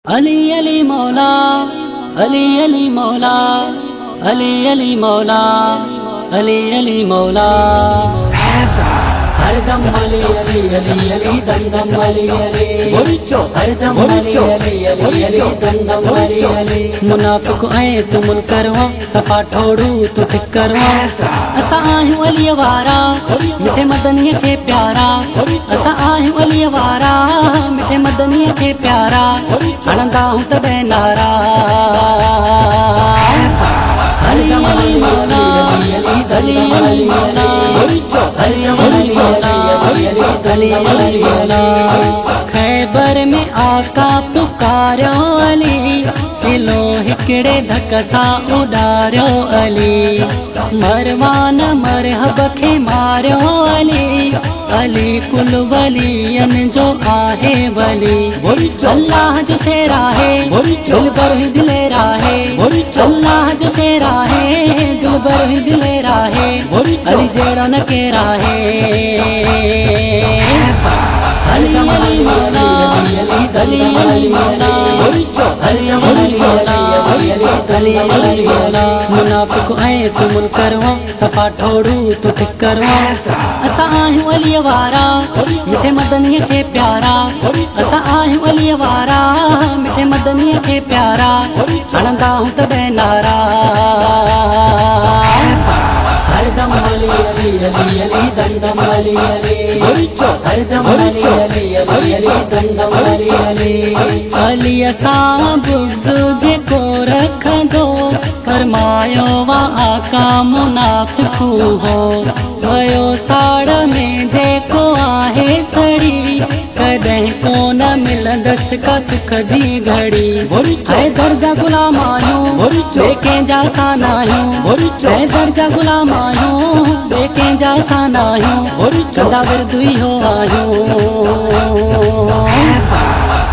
अली अली मौला, अली अली मौला, अली अली मौला, अली अली मौला। हरदम अली अली अली अली दम अली अली, हरदम अली अली अली अली दम अली अली। मुनाफिक आए तू मुनकरवा, सफा ठोड़ू तू ठीक करवा। असा आहियूं अली वारा, मिठे मदनीअ खे प्यारा। असा आहियूं अली वारा, मिठे मदनीअ खे प्यारा। हणंदा हूं तॾहिं नारा। अली अली मौला, अली अली मौला, अली अली मौला। खैबर में आका पुकारियो अली, किलो हिकड़े धक सां उॾारियो अली। मरवान मरहब खे मारियो अली, अली कुल वलियन जो आहे वली। अल्लाह जो शेर आहे, दिल बर ही दिलेर आहे। अल्लाह जो शेर आहे, दिल बर ही दिलेर आहे। अली जहिड़ो न केर आहे। अली अली मौला, अली अली मौला, अली अली मौला, अली अली मौला। मुनाफिक आए तू मुनकरवा, सफा ठोड़ू तू ठीक करवा। असा आहियूं अली वारा, मिठे मदनीअ खे प्यारा। असा आहियूं अली वारा, मिठे मदनीअ खे प्यारा। हणंदा हूं तॾहिं नारा। हरदम अली अली अली अली दम अली अली, हरदम अली अली अली अली दम अली अली। अली असां बुग़्ज़ जेको रखंदो, फरमायो वा आका मुनाफिक हो। वयो साड़ में जेको आहे सड़ी, कॾहिं कोन मिलंदसि का सुख जी घड़ी। है दर्जा गुलाम आहियूं, ॿिए कंहिंजा सा नाहियूं। है दर्जा गुलाम आहियूं, ॿिए कंहिंजा सा नाहियूं। कंदा विर्दु इहो आहियूं।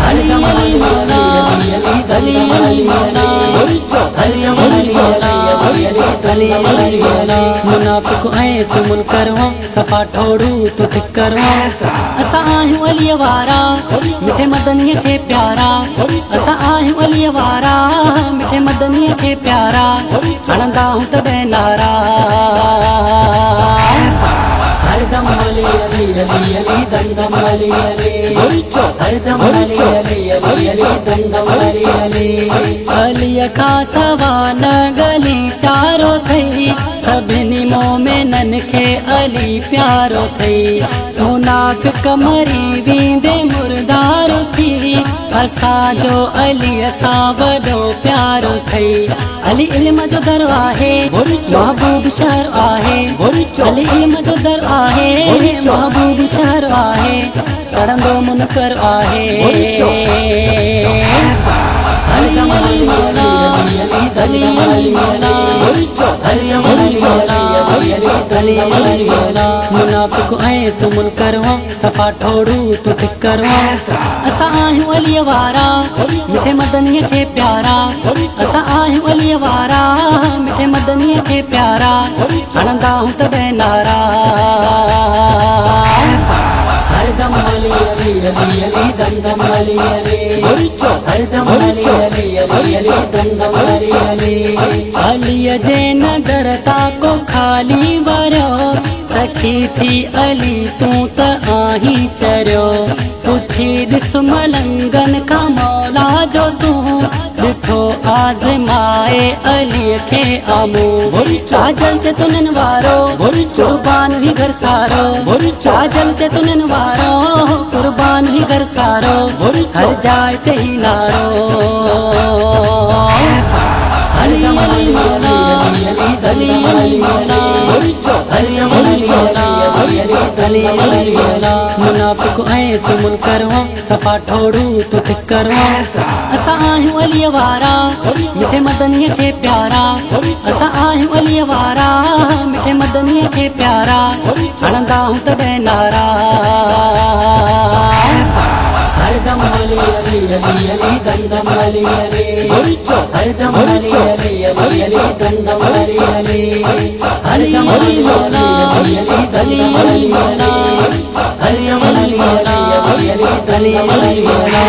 अली अली मौला, अली अली मौला, अली अली मौला, अली अली मौला। मुनाफिक आए तू मुनकरवा, सफा ठोड़ू तू ठीक करवा। असा आहियूं अली वारा, मिठे मदनीअ खे प्यारा। असा आहियूं अली वारा, मिठे मदनीअ खे प्यारा। हणंदा हूं तॾहिं नारा। हरदम अली अली अली अली दम अली अली, हरदम अली अली अली अली दम अली अली। अलीअ खां सवा न गली चारो थई, सभिनी मोमिनन खे अली प्यारो थई। मुनाफिक मरी वेंदे मुर्दार थी, असांजो अली असां वॾो प्यारो थई। अली इल्म जो दर आहे, महबूब शहर आहे। अली इल्म जो दर आहे, महबूब शहर आहे। सड़ंदो मुनकर आहे। अली अली मौला, अली अली मौला, अली अली मौला, अली अली मौला। मुनाफिक आए तू मुनकरवा, सफा ठोड़ू तू ठीक करवा। असा आहियूं अली वारा, मिठे मदनीअ खे प्यारा। असा आहियूं अली वारा, मिठे मदनीअ खे प्यारा। हणंदा हूं तॾहिं नारा। हरदम अली अली अली अली दम अली अली, हरदम अली अली अली अली दम अली अली। अलीअ जे नदर ताको खाली वरियो, सखी थी अली तूं त आहीं चरियो। पुछी ॾिस मलंगन खां मौला जो तूं, ॾिठो आज़माए अलीअ खे आमूं। चाजल चेतुननि वारो, कुर्बान ही घर सारो। चाजल चेतुननि वारो, कुर्बान ही घर सारो। हर जाए ते ही नारो। अली अली मौला, अली अली मौला, अली अली मौला, अली अली मौला। मुनाफिक आए तू मुनकरवा, सफा ठोड़ू तू ठीक करवा। असा आहियूं अली वारा, मिठे मदनीअ खे प्यारा। असा आहियूं अली वारा, मिठे मदनीअ खे प्यारा। हणंदा हूं तॾहिं नारा। हरदम अली अली अली अली दम अली अली, हरदम अली अली अली अली दम अली अली। हरदम अली मौला, अली अली मौला, अली अली मौला, अली अली मौला।